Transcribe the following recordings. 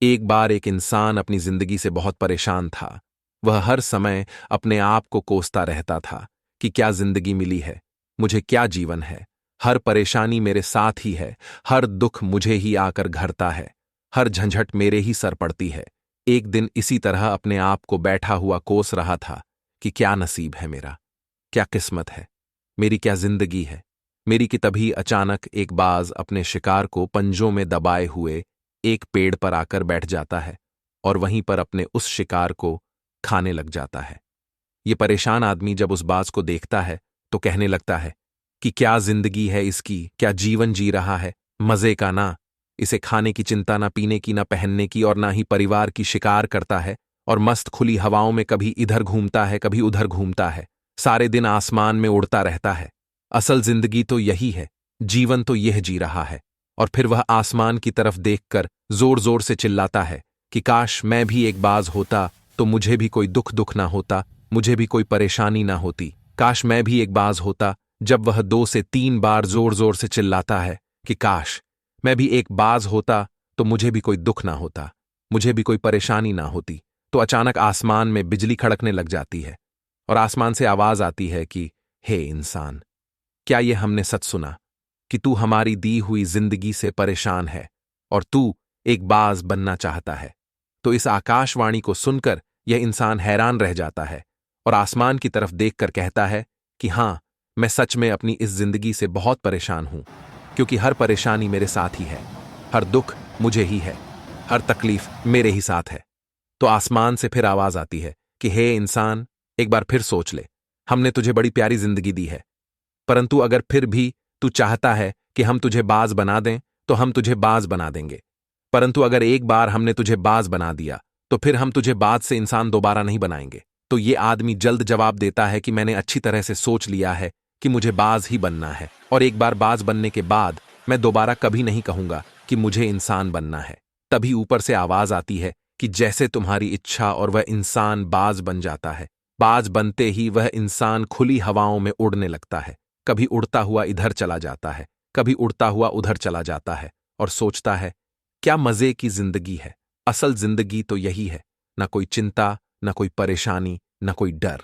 एक बार एक इंसान अपनी जिंदगी से बहुत परेशान था। वह हर समय अपने आप को कोसता रहता था कि क्या जिंदगी मिली है, मुझे क्या जीवन है। हर परेशानी मेरे साथ ही है, हर दुख मुझे ही आकर घरता है, हर झंझट मेरे ही सर पड़ती है। एक दिन इसी तरह अपने आप को बैठा हुआ कोस रहा था कि क्या नसीब है मेरा, क्या किस्मत है, मेरी क्या जिंदगी है मेरी। कि तभी अचानक एक बाज अपने शिकार को पंजों में दबाए हुए एक पेड़ पर आकर बैठ जाता है और वहीं पर अपने उस शिकार को खाने लग जाता है। ये परेशान आदमी जब उस बाज को देखता है तो कहने लगता है कि क्या जिंदगी है इसकी, क्या जीवन जी रहा है, मजे का ना। इसे खाने की चिंता, ना पीने की, ना पहनने की, और ना ही परिवार की। शिकार करता है और मस्त खुली हवाओं में कभी इधर घूमता है, कभी उधर घूमता है, सारे दिन आसमान में उड़ता रहता है। असल जिंदगी तो यही है, जीवन तो यह जी रहा है। और फिर वह आसमान की तरफ देखकर जोर जोर से चिल्लाता है कि काश मैं भी एक बाज होता तो मुझे भी कोई दुख ना होता, मुझे भी कोई परेशानी ना होती। काश मैं भी एक बाज होता। जब वह 2 से 3 बार जोर जोर से चिल्लाता है कि काश मैं भी एक बाज होता तो मुझे भी कोई दुख ना होता, मुझे भी कोई परेशानी ना होती, तो अचानक आसमान में बिजली खड़कने लग जाती है और आसमान से आवाज आती है कि हे इंसान, क्या ये हमने सच सुना कि तू हमारी दी हुई जिंदगी से परेशान है और तू एक बाज बनना चाहता है। तो इस आकाशवाणी को सुनकर यह इंसान हैरान रह जाता है और आसमान की तरफ देखकर कहता है कि हां, मैं सच में अपनी इस जिंदगी से बहुत परेशान हूं, क्योंकि हर परेशानी मेरे साथ ही है, हर दुख मुझे ही है, हर तकलीफ मेरे ही साथ है। तो आसमान से फिर आवाज आती है कि हे इंसान, एक बार फिर सोच ले, हमने तुझे बड़ी प्यारी जिंदगी दी है, परंतु अगर फिर भी तू चाहता है कि हम तुझे बाज बना दें तो हम तुझे बाज बना देंगे। परंतु अगर एक बार हमने तुझे बाज बना दिया तो फिर हम तुझे बाज से इंसान दोबारा नहीं बनाएंगे। तो ये आदमी जल्द जवाब देता है कि मैंने अच्छी तरह से सोच लिया है कि मुझे बाज ही बनना है, और एक बार बाज बनने के बाद मैं दोबारा कभी नहीं कहूंगा कि मुझे इंसान बनना है। तभी ऊपर से आवाज आती है कि जैसे तुम्हारी इच्छा, और वह इंसान बाज बन जाता है। बाज बनते ही वह इंसान खुली हवाओं में उड़ने लगता है, कभी उड़ता हुआ इधर चला जाता है, कभी उड़ता हुआ उधर चला जाता है, और सोचता है क्या मजे की जिंदगी है। असल जिंदगी तो यही है, ना कोई चिंता, ना कोई परेशानी, ना कोई डर।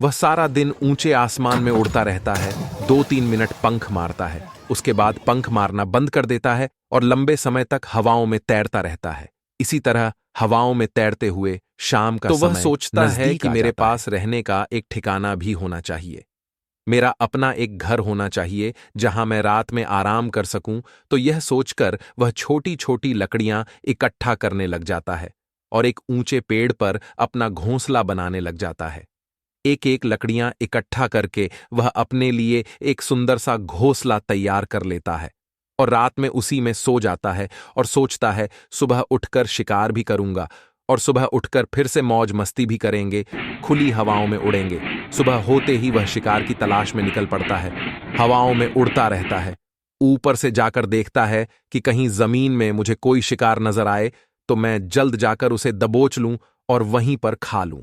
वह सारा दिन ऊंचे आसमान में उड़ता रहता है, 2-3 मिनट पंख मारता है, उसके बाद पंख मारना बंद कर देता है और लंबे समय तक हवाओं में तैरता रहता है। इसी तरह हवाओं में तैरते हुए शाम का समय वह सोचता है कि मेरे पास रहने का एक ठिकाना भी होना चाहिए, मेरा अपना एक घर होना चाहिए जहां मैं रात में आराम कर सकूं। तो यह सोचकर वह छोटी छोटी लकड़ियां इकट्ठा करने लग जाता है और एक ऊंचे पेड़ पर अपना घोंसला बनाने लग जाता है। एक एक लकड़ियां इकट्ठा करके वह अपने लिए एक सुंदर सा घोंसला तैयार कर लेता है और रात में उसी में सो जाता है और सोचता है सुबह उठकर शिकार भी करूंगा, और सुबह उठकर फिर से मौज मस्ती भी करेंगे, खुली हवाओं में उड़ेंगे। सुबह होते ही वह शिकार की तलाश में निकल पड़ता है, हवाओं में उड़ता रहता है, ऊपर से जाकर देखता है कि कहीं जमीन में मुझे कोई शिकार नजर आए तो मैं जल्द जाकर उसे दबोच लूं और वहीं पर खा लूं।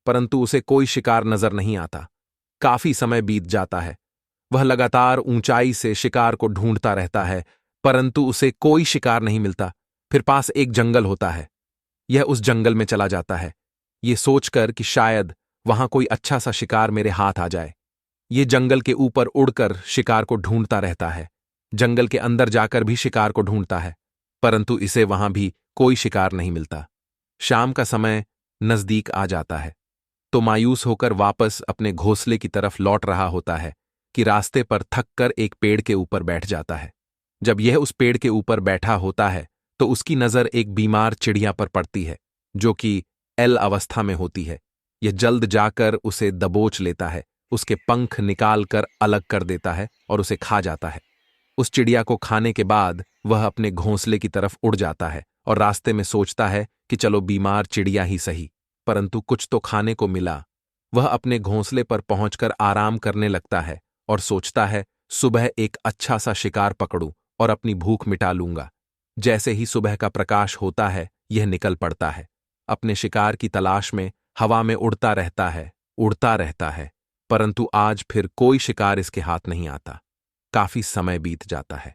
परंतु उसे कोई शिकार नजर नहीं आता। काफी समय बीत जाता है, वह लगातार ऊंचाई से शिकार को ढूंढता रहता है, परंतु उसे कोई शिकार नहीं मिलता। फिर पास एक जंगल होता है, यह उस जंगल में चला जाता है, ये सोचकर कि शायद वहां कोई अच्छा सा शिकार मेरे हाथ आ जाए। ये जंगल के ऊपर उड़कर शिकार को ढूंढता रहता है, जंगल के अंदर जाकर भी शिकार को ढूंढता है, परंतु इसे वहां भी कोई शिकार नहीं मिलता। शाम का समय नजदीक आ जाता है, तो मायूस होकर वापस अपने घोंसले की तरफ लौट रहा होता है कि रास्ते पर थक कर एक पेड़ के ऊपर बैठ जाता है। जब यह उस पेड़ के ऊपर बैठा होता है तो उसकी नजर एक बीमार चिड़िया पर पड़ती है, जो कि एल अवस्था में होती है। यह जल्द जाकर उसे दबोच लेता है, उसके पंख निकालकर अलग कर देता है और उसे खा जाता है। उस चिड़िया को खाने के बाद वह अपने घोंसले की तरफ उड़ जाता है और रास्ते में सोचता है कि चलो बीमार चिड़िया ही सही, परंतु कुछ तो खाने को मिला। वह अपने घोंसले पर पहुंचकर आराम करने लगता है और सोचता है सुबह एक अच्छा सा शिकार पकड़ूं और अपनी भूख मिटा लूंगा। जैसे ही सुबह का प्रकाश होता है यह निकल पड़ता है, अपने शिकार की तलाश में हवा में उड़ता रहता है, परंतु आज फिर कोई शिकार इसके हाथ नहीं आता। काफी समय बीत जाता है,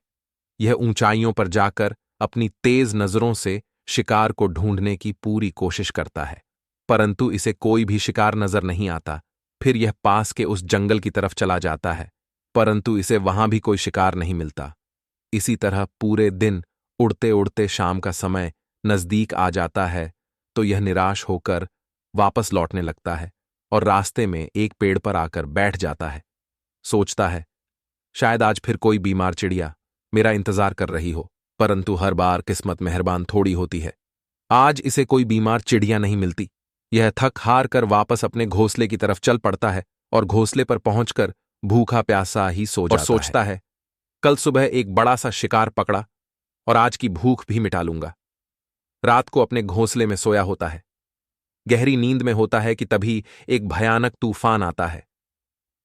यह ऊंचाइयों पर जाकर अपनी तेज नजरों से शिकार को ढूंढने की पूरी कोशिश करता है, परंतु इसे कोई भी शिकार नजर नहीं आता। फिर यह पास के उस जंगल की तरफ चला जाता है, परंतु इसे वहां भी कोई शिकार नहीं मिलता। इसी तरह पूरे दिन उड़ते उड़ते शाम का समय नजदीक आ जाता है, तो यह निराश होकर वापस लौटने लगता है और रास्ते में एक पेड़ पर आकर बैठ जाता है। सोचता है, शायद आज फिर कोई बीमार चिड़िया मेरा इंतजार कर रही हो, परंतु हर बार किस्मत मेहरबान थोड़ी होती है। आज इसे कोई बीमार चिड़िया नहीं मिलती। यह थक हार कर वापस अपने घोंसले की तरफ चल पड़ता है और घोंसले पर पहुंचकर भूखा प्यासा ही सो जाता है और सोचता है, कल सुबह एक बड़ा सा शिकार पकड़ा और आज की भूख भी मिटा लूंगा। रात को अपने घोंसले में सोया होता है, गहरी नींद में होता है कि तभी एक भयानक तूफान आता है।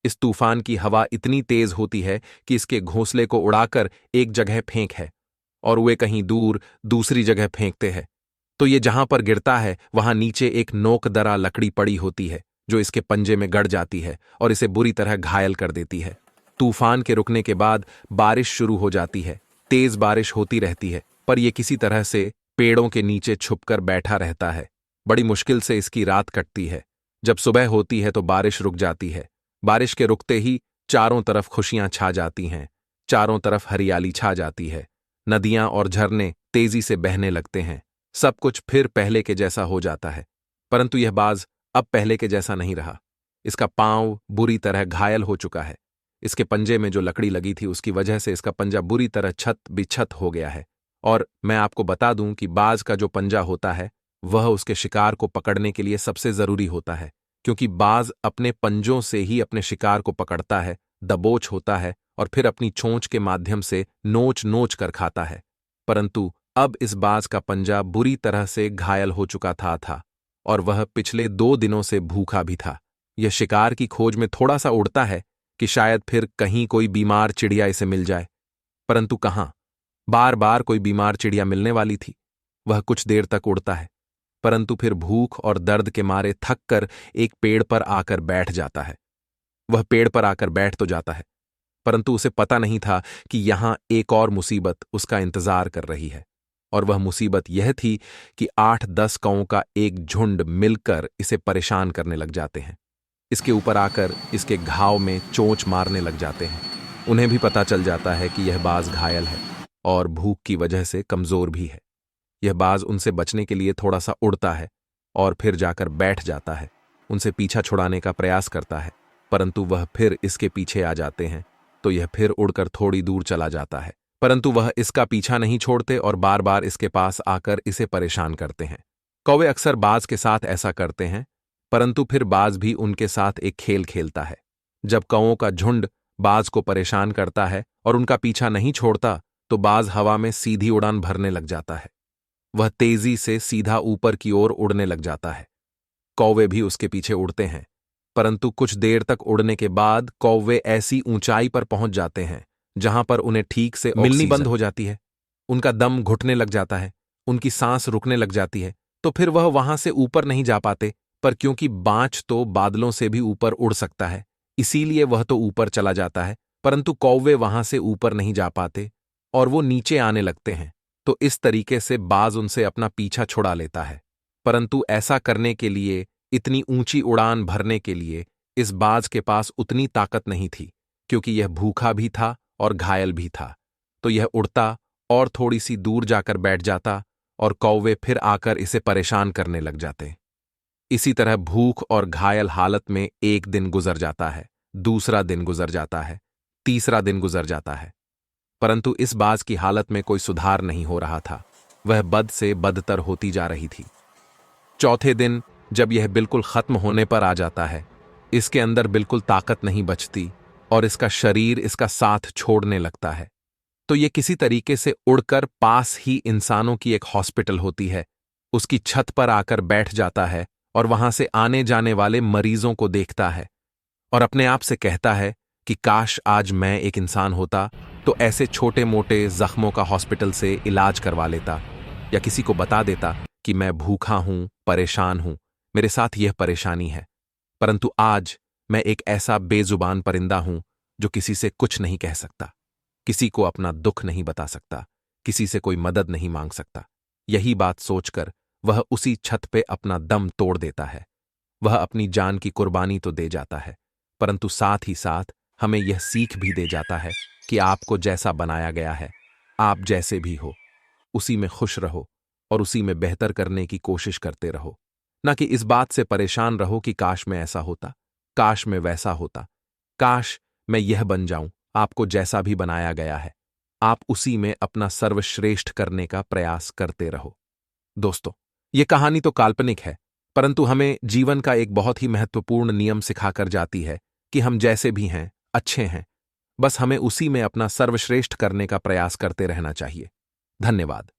इस तूफान की हवा इतनी तेज होती है कि इसके घोंसले को उड़ाकर एक जगह फेंक है और वे कहीं दूर दूसरी जगह फेंकते हैं। तो ये जहां पर गिरता है वहां नीचे एक नोकदरा लकड़ी पड़ी होती है जो इसके पंजे में गड़ जाती है और इसे बुरी तरह घायल कर देती है। तूफान के रुकने के बाद बारिश शुरू हो जाती है। तेज बारिश होती रहती है, पर यह किसी तरह से पेड़ों के नीचे छुपकर बैठा रहता है। बड़ी मुश्किल से इसकी रात कटती है। जब सुबह होती है तो बारिश रुक जाती है। बारिश के रुकते ही चारों तरफ खुशियां छा जाती हैं, चारों तरफ हरियाली छा जाती है। नदियां और झरने तेजी से बहने लगते हैं। सब कुछ फिर पहले के जैसा हो जाता है, परंतु यह बाज अब पहले के जैसा नहीं रहा। इसका पांव बुरी तरह घायल हो चुका है। इसके पंजे में जो लकड़ी लगी थी उसकी वजह से इसका पंजा बुरी तरह छत बिछत हो गया है। और मैं आपको बता दूं कि बाज का जो पंजा होता है वह उसके शिकार को पकड़ने के लिए सबसे जरूरी होता है, क्योंकि बाज अपने पंजों से ही अपने शिकार को पकड़ता है, दबोच होता है और फिर अपनी चोंच के माध्यम से नोच नोच कर खाता है। परंतु अब इस बाज का पंजा बुरी तरह से घायल हो चुका था और वह पिछले 2 दिनों से भूखा भी था। यह शिकार की खोज में थोड़ा सा उड़ता है कि शायद फिर कहीं कोई बीमार चिड़िया इसे मिल जाए, परंतु कहाँ बार बार कोई बीमार चिड़िया मिलने वाली थी। वह कुछ देर तक उड़ता है, परंतु फिर भूख और दर्द के मारे थक कर एक पेड़ पर आकर बैठ जाता है। वह पेड़ पर आकर बैठ तो जाता है, परंतु उसे पता नहीं था कि यहां एक और मुसीबत उसका इंतजार कर रही है। और वह मुसीबत यह थी कि 8-10 कौओं का एक झुंड मिलकर इसे परेशान करने लग जाते हैं। इसके ऊपर आकर इसके घाव में चोंच मारने लग जाते हैं। उन्हें भी पता चल जाता है कि यह बाज घायल है और भूख की वजह से कमजोर भी है। यह बाज उनसे बचने के लिए थोड़ा सा उड़ता है और फिर जाकर बैठ जाता है। उनसे पीछा छुड़ाने का प्रयास करता है, परंतु वह फिर इसके पीछे आ जाते हैं, तो यह फिर उड़कर थोड़ी दूर चला जाता है, परंतु वह इसका पीछा नहीं छोड़ते और बार बार इसके पास आकर इसे परेशान करते हैं। कौवे अक्सर बाज के साथ ऐसा करते हैं, परंतु फिर बाज भी उनके साथ एक खेल खेलता है। जब कौओं का झुंड बाज को परेशान करता है और उनका पीछा नहीं छोड़ता, तो बाज हवा में सीधी उड़ान भरने लग जाता है। वह तेजी से सीधा ऊपर की ओर उड़ने लग जाता है। कौवे भी उसके पीछे उड़ते हैं, परंतु कुछ देर तक उड़ने के बाद कौवे ऐसी ऊंचाई पर पहुंच जाते हैं जहां पर उन्हें ठीक से मिलनी बंद हो जाती है। उनका दम घुटने लग जाता है, उनकी सांस रुकने लग जाती है, तो फिर वह वहां से ऊपर नहीं जा पाते। पर क्योंकि बाज तो बादलों से भी ऊपर उड़ सकता है, इसीलिए वह तो ऊपर चला जाता है, परंतु कौवे वहां से ऊपर नहीं जा पाते और वो नीचे आने लगते हैं। तो इस तरीके से बाज उनसे अपना पीछा छुड़ा लेता है। परंतु ऐसा करने के लिए, इतनी ऊंची उड़ान भरने के लिए इस बाज के पास उतनी ताकत नहीं थी, क्योंकि यह भूखा भी था और घायल भी था। तो यह उड़ता और थोड़ी सी दूर जाकर बैठ जाता और कौवे फिर आकर इसे परेशान करने लग जाते। इसी तरह भूख और घायल हालत में एक दिन गुजर जाता है, दूसरा दिन गुजर जाता है, तीसरा दिन गुजर जाता है, परंतु इस बाज की हालत में कोई सुधार नहीं हो रहा था। वह बद से बदतर होती जा रही थी। चौथे दिन जब यह बिल्कुल खत्म होने पर आ जाता है, इसके अंदर बिल्कुल ताकत नहीं बचती और इसका शरीर इसका साथ छोड़ने लगता है। तो यह किसी तरीके से उड़कर पास ही इंसानों की एक हॉस्पिटल होती है, उसकी छत पर आकर बैठ जाता है और वहां से आने जाने वाले मरीजों को देखता है और अपने आप से कहता है कि काश आज मैं एक इंसान होता तो ऐसे छोटे मोटे जख्मों का हॉस्पिटल से इलाज करवा लेता, या किसी को बता देता कि मैं भूखा हूं, परेशान हूं, मेरे साथ यह परेशानी है। परंतु आज मैं एक ऐसा बेजुबान परिंदा हूं जो किसी से कुछ नहीं कह सकता, किसी को अपना दुख नहीं बता सकता, किसी से कोई मदद नहीं मांग सकता। यही बात सोचकर वह उसी छत पे अपना दम तोड़ देता है। वह अपनी जान की कुर्बानी तो दे जाता है, परंतु साथ ही साथ हमें यह सीख भी दे जाता है कि आपको जैसा बनाया गया है, आप जैसे भी हो, उसी में खुश रहो और उसी में बेहतर करने की कोशिश करते रहो। न कि इस बात से परेशान रहो कि काश मैं ऐसा होता, काश मैं वैसा होता, काश मैं यह बन जाऊं। आपको जैसा भी बनाया गया है, आप उसी में अपना सर्वश्रेष्ठ करने का प्रयास करते रहो। दोस्तों, ये कहानी तो काल्पनिक है, परंतु हमें जीवन का एक बहुत ही महत्वपूर्ण नियम सिखाकर जाती है कि हम जैसे भी हैं, अच्छे हैं, बस हमें उसी में अपना सर्वश्रेष्ठ करने का प्रयास करते रहना चाहिए। धन्यवाद।